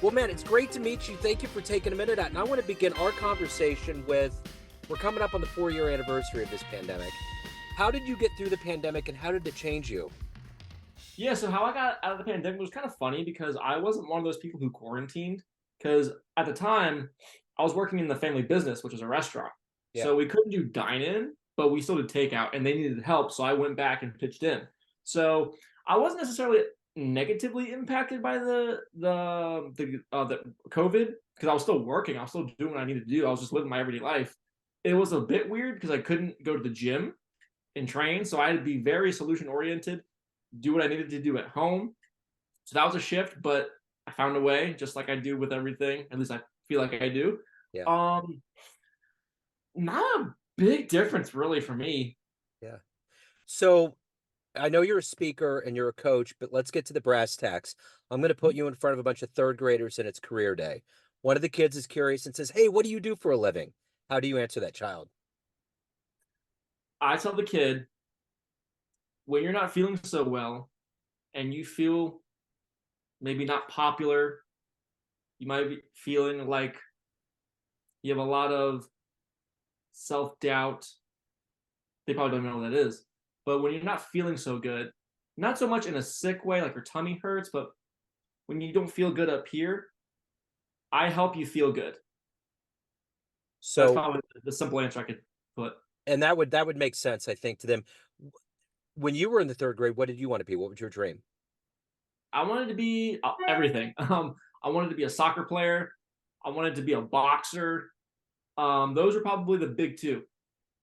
Well, man, it's great to meet you. Thank you for taking a minute out. And I want to begin our conversation with, we're coming up on the 4-year anniversary of this pandemic. How did you get through the pandemic and how did it change you? Yeah, so how I got out of the pandemic was kind of funny because I wasn't one of those people who quarantined. Because at the time, I was working in the family business, which is a restaurant. Yeah. So we couldn't do dine in, but we still did takeout, and they needed help. So I went back and pitched in. So I wasn't necessarily negatively impacted by the COVID because I was still working. I was still doing what I needed to do. I was just living my everyday life. It was a bit weird because I couldn't go to the gym and train, so I had to be very solution oriented, do what I needed to do at home. So that was a shift, but I found a way, just like I do with everything. At least I feel like I do. Yeah. Um, Not a big difference really for me. Yeah. So I know you're a speaker and you're a coach, but let's get to the brass tacks. I'm going to put you in front of a bunch of third graders and it's career day. One of the kids is curious and says, "Hey, what do you do for a living?" How do you answer that child? I tell the kid when you're not feeling so well and you feel maybe not popular, you might be feeling like you have a lot of self doubt. They probably don't even know what that is. But when you're not feeling so good, not so much in a sick way, like your tummy hurts, but when you don't feel good up here, I help you feel good. That's So, probably the simple answer I could put. and that would make sense, I think, to them. When you were in the third grade, what did you want to be? What was your dream? I wanted to be everything. I wanted to be a soccer player. I wanted to be a boxer. Those are probably the big two.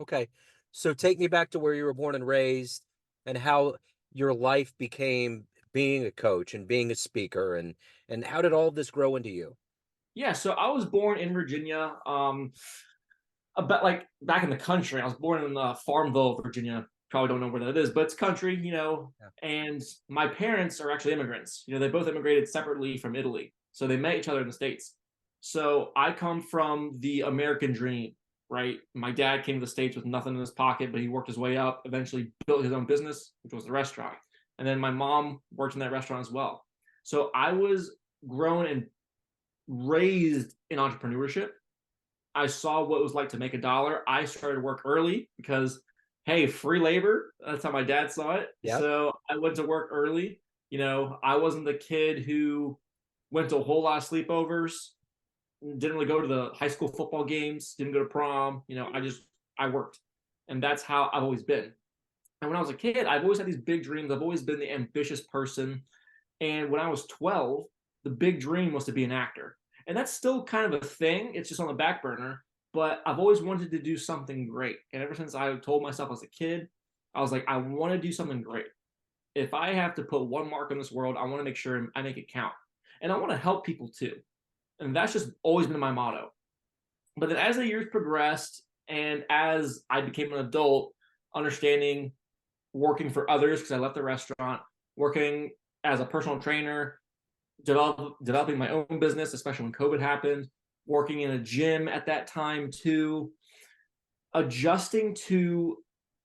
Okay. So take me back to where you were born and raised and how your life became being a coach and being a speaker and how did all of this grow into you? Yeah, so I was born in Virginia. About like back in the country. I was born in Farmville, Virginia. Probably don't know where that is, but it's country, you know. Yeah. And my parents are actually immigrants. You know, they both immigrated separately from Italy, so they met each other in the States. So I come from the American dream, right? My dad came to the States with nothing in his pocket, but he worked his way up. Eventually, built his own business, which was the restaurant. And then my mom worked in that restaurant as well. So I was grown and raised in entrepreneurship. I saw what it was like to make a dollar. I started work early because, hey, free labor. That's how my dad saw it. Yep. So I went to work early. You know, I wasn't the kid who went to a whole lot of sleepovers, didn't really go to the high school football games, didn't go to prom. You know, I worked. And that's how I've always been. And when I was a kid, I've always had these big dreams. I've always been the ambitious person. And when I was 12, the big dream was to be an actor. And that's still kind of a thing. It's just on the back burner. But I've always wanted to do something great. And ever since I told myself as a kid, I was like, I want to do something great. If I have to put one mark on this world, I want to make sure I make it count. And I want to help people too. And that's just always been my motto. But then as the years progressed and as I became an adult, understanding working for others because I left the restaurant, working as a personal trainer, developing my own business, especially when COVID happened, working in a gym at that time too, adjusting to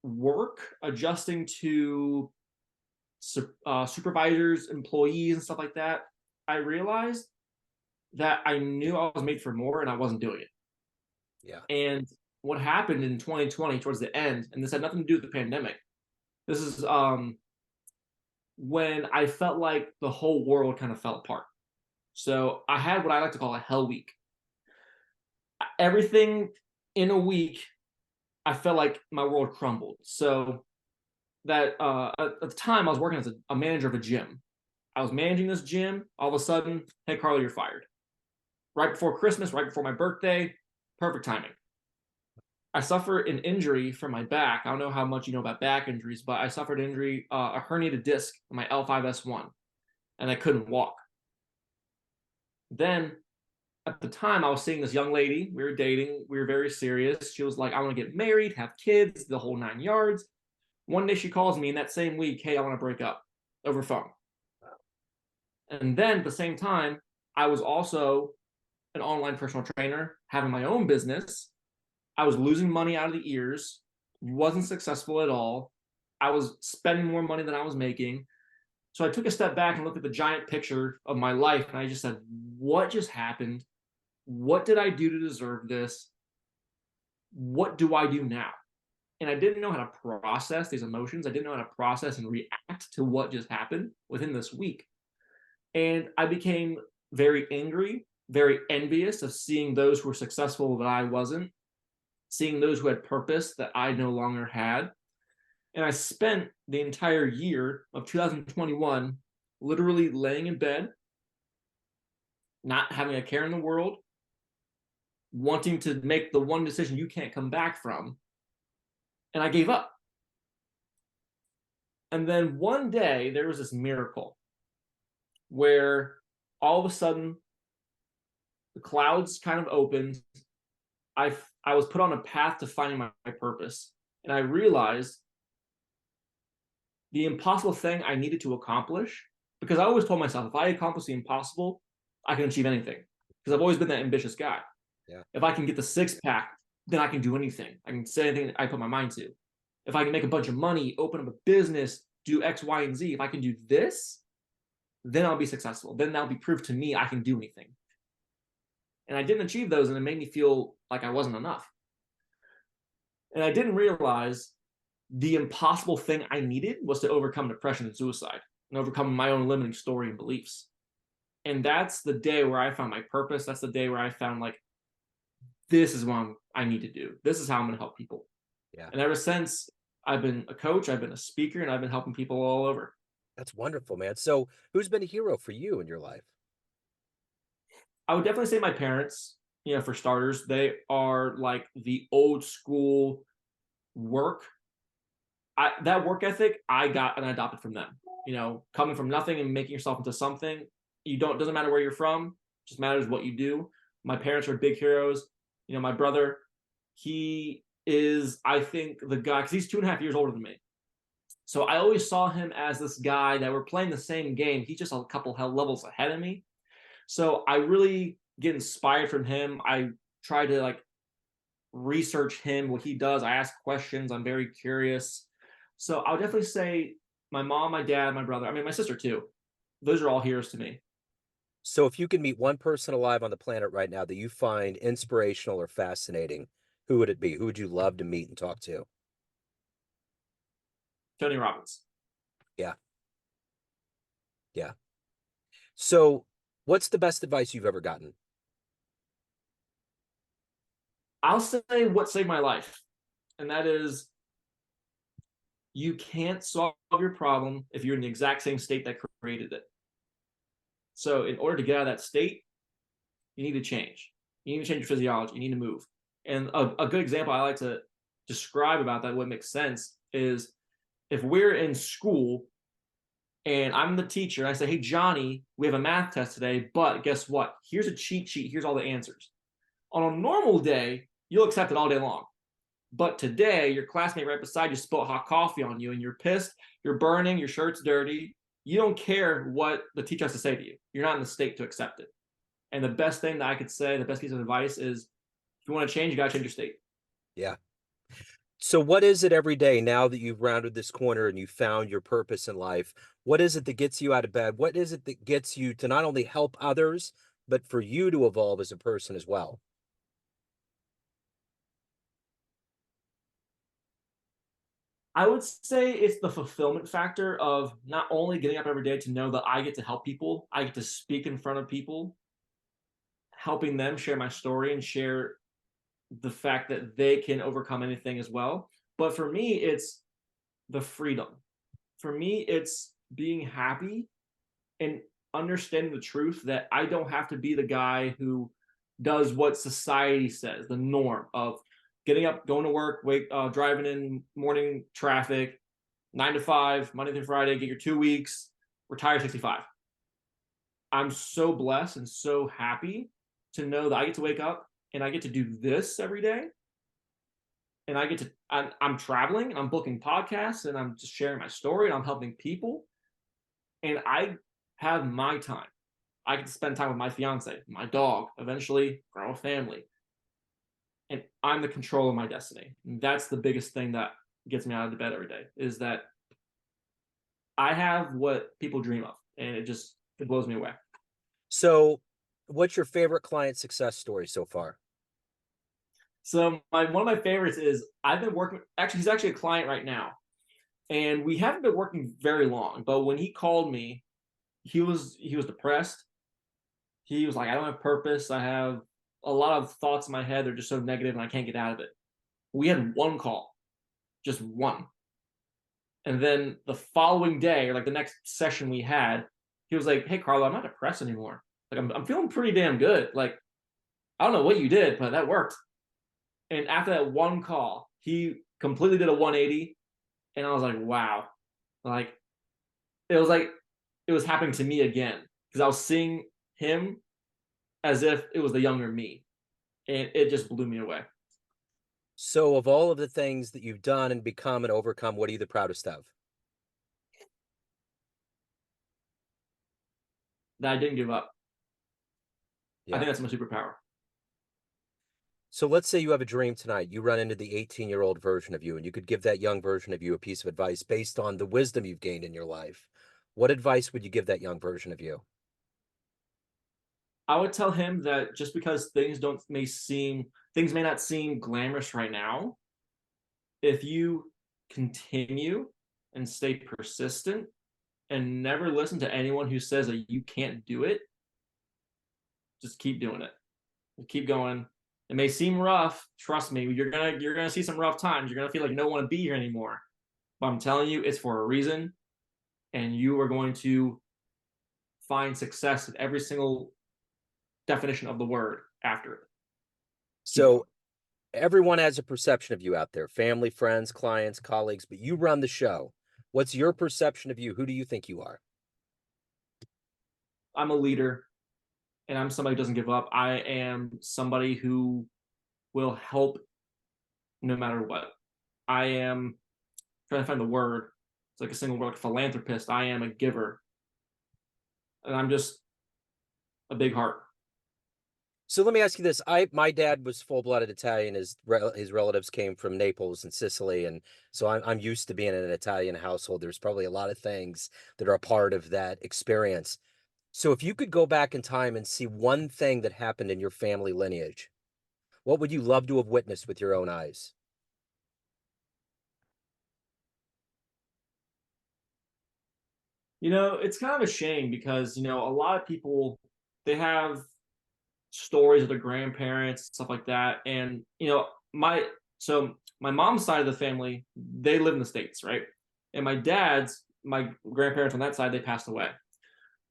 work, adjusting to supervisors, employees, and stuff like that. I realized that I knew I was made for more and I wasn't doing it. Yeah. And what happened in 2020 towards the end, and this had nothing to do with the pandemic. This is when I felt like the whole world kind of fell apart. So I had what I like to call a hell week. Everything in a week, I felt like my world crumbled. So that at the time I was working as a manager of a gym. I was managing this gym. All of a sudden, hey Carlo, you're fired. Right before Christmas, right before my birthday, perfect timing. I suffered an injury from my back. I don't know how much you know about back injuries, but I suffered an injury, a herniated disc in my L5S1, and I couldn't walk. Then at the time, I was seeing this young lady. We were dating. We were very serious. She was like, I want to get married, have kids, the whole 9 yards. One day she calls me in that same week, hey, I want to break up over phone. And then at the same time, I was also an online personal trainer, having my own business. I was losing money out of the ears, wasn't successful at all. I was spending more money than I was making. So I took a step back and looked at the giant picture of my life, and I just said, what just happened? What did I do to deserve this? What do I do now? And I didn't know how to process these emotions. I didn't know how to process and react to what just happened within this week. And I became very angry, very envious of seeing those who were successful that I wasn't, seeing those who had purpose that I no longer had. And I spent the entire year of 2021 literally laying in bed, not having a care in the world, wanting to make the one decision you can't come back from. And I gave up. And then one day there was this miracle where all of a sudden the clouds kind of opened. I was put on a path to finding my purpose. And I realized the impossible thing I needed to accomplish, because I always told myself if I accomplish the impossible, I can achieve anything. Because I've always been that ambitious guy. Yeah. If I can get the six pack, then I can do anything. I can say anything I put my mind to. If I can make a bunch of money, open up a business, do X, Y, and Z, if I can do this, then I'll be successful. Then that'll be proof to me I can do anything. And I didn't achieve those, and it made me feel like I wasn't enough. And I didn't realize the impossible thing I needed was to overcome depression and suicide and overcome my own limiting story and beliefs. And that's the day where I found my purpose. That's the day where I found like, this is what I need to do. This is how I'm going to help people. Yeah. And ever since, I've been a coach, I've been a speaker, and I've been helping people all over. That's wonderful, man. So who's been a hero for you in your life? I would definitely say my parents, for starters, they are like the old school work. That work ethic I got and I adopted from them. Coming from nothing and making yourself into something. Doesn't matter where you're from, just matters what you do. My parents are big heroes. My brother, he is, I think, the guy, because he's 2.5 years older than me. So I always saw him as this guy that we're playing the same game. He's just a couple levels ahead of me. So I really get inspired from him. I try to research him, what he does. I ask questions. I'm very curious. So I would definitely say my mom, my dad, my brother. I mean, my sister too. Those are all heroes to me. So if you could meet one person alive on the planet right now that you find inspirational or fascinating, who would it be? Who would you love to meet and talk to? Tony Robbins. Yeah. Yeah. So what's the best advice you've ever gotten? I'll say what saved my life, and that is you can't solve your problem if you're in the exact same state that created it. So in order to get out of that state, you need to change. You need to change your physiology. You need to move. And a good example I like to describe about that, what makes sense, is if we're in school and I'm the teacher, I say, hey, Johnny, we have a math test today, but guess what? Here's a cheat sheet. Here's all the answers. On a normal day, you'll accept it all day long. But today, your classmate right beside you spilled hot coffee on you and you're pissed, you're burning, your shirt's dirty. You don't care what the teacher has to say to you. You're not in the state to accept it. And the best thing that I could say, the best piece of advice is if you want to change, you got to change your state. Yeah. So what is it every day now that you've rounded this corner and you found your purpose in life? What is it that gets you out of bed? What is it that gets you to not only help others, but for you to evolve as a person as well? I would say it's the fulfillment factor of not only getting up every day to know that I get to help people, I get to speak in front of people, helping them share my story and share the fact that they can overcome anything as well. But for me, it's the freedom. For me, it's being happy and understanding the truth that I don't have to be the guy who does what society says, the norm of getting up, going to work, driving in morning traffic, 9 to 5, Monday through Friday, get your 2 weeks, retire 65. I'm so blessed and so happy to know that I get to wake up and I get to do this every day. And I'm traveling and I'm booking podcasts and I'm just sharing my story and I'm helping people. And I have my time. I get to spend time with my fiance, my dog, eventually grow a family. And I'm the control of my destiny. And that's the biggest thing that gets me out of the bed every day is that I have what people dream of. And it blows me away. So What's your favorite client success story so far? So one of my favorites is I've been working. Actually, he's actually a client right now, and we haven't been working very long. But when he called me, he was depressed. He was like, I don't have purpose. I have a lot of thoughts in my head. They're just so negative, and I can't get out of it. We had one call, just one, and then the following day, or like the next session we had, he was like, "Hey, Carlo, I'm not depressed anymore. Like I'm feeling pretty damn good. Like I don't know what you did, but that worked." And after that one call, he completely did a 180, and I was like, like it was like it was happening to me again because I was seeing him as if it was the younger me, and it just blew me away. So, of all of the things that you've done and become and overcome, what are you the proudest of? That I didn't give up. I Yeah. think that's my superpower. So let's say you have a dream tonight. You run into the 18-year-old version of you, and you could give that young version of you a piece of advice based on the wisdom you've gained in your life. What advice would you give that young version of you? I would tell him that just because things may not seem glamorous right now, if you continue and stay persistent and never listen to anyone who says that you can't do it, just keep doing it. Keep going. It may seem rough. Trust me, you're gonna see some rough times. You're gonna feel like you don't want to be here anymore. But I'm telling you, it's for a reason, and you are going to find success in every single definition of the word after it. Keep going. So everyone has a perception of you out there, family, friends, clients, colleagues, but you run the show. What's your perception of you? Who do you think you are? I'm a leader, and I'm somebody who doesn't give up. I am somebody who will help no matter what. I am trying to find the word. It's like a single word, like philanthropist. I am a giver, and I'm just a big heart. So let me ask you this. My dad was full-blooded Italian. His relatives came from Naples and Sicily, and so I'm used to being in an Italian household. There's probably a lot of things that are a part of that experience. So if you could go back in time and see one thing that happened in your family lineage, what would you love to have witnessed with your own eyes? It's kind of a shame because a lot of people they have stories of their grandparents, stuff like that, and my mom's side of the family they live in the States, right? And my grandparents on that side they passed away,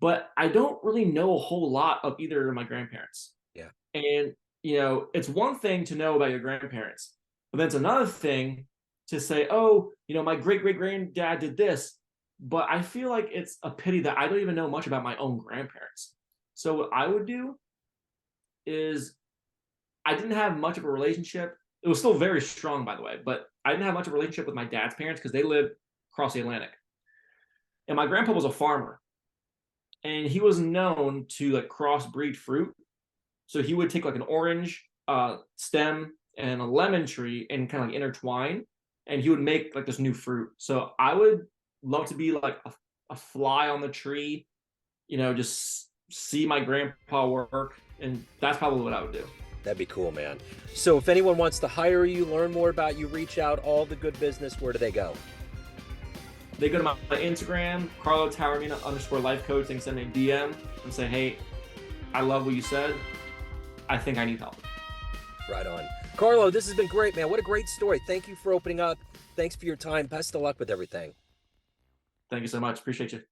but I don't really know a whole lot of either of my grandparents. Yeah. And it's one thing to know about your grandparents, but then it's another thing to say, oh, my great great granddad did this. But I feel like it's a pity that I don't even know much about my own grandparents. So what I would do is I didn't have much of a relationship. It was still very strong, by the way, but I didn't have much of a relationship with my dad's parents because they lived across the Atlantic. And my grandpa was a farmer, and he was known to like crossbreed fruit. So he would take like an orange stem and a lemon tree and kind of like intertwine, and he would make like this new fruit. So I would love to be like a fly on the tree, just see my grandpa work, and that's probably what I would do. That'd be cool, man. So if anyone wants to hire you, learn more about you, reach out, all the good business, where do they go? They go to my Instagram, Carlo Taormina _ life coach. They can send me a DM and say, hey, I love what you said. I think I need help. Right on. Carlo, this has been great, man. What a great story. Thank you for opening up. Thanks for your time. Best of luck with everything. Thank you so much. Appreciate you.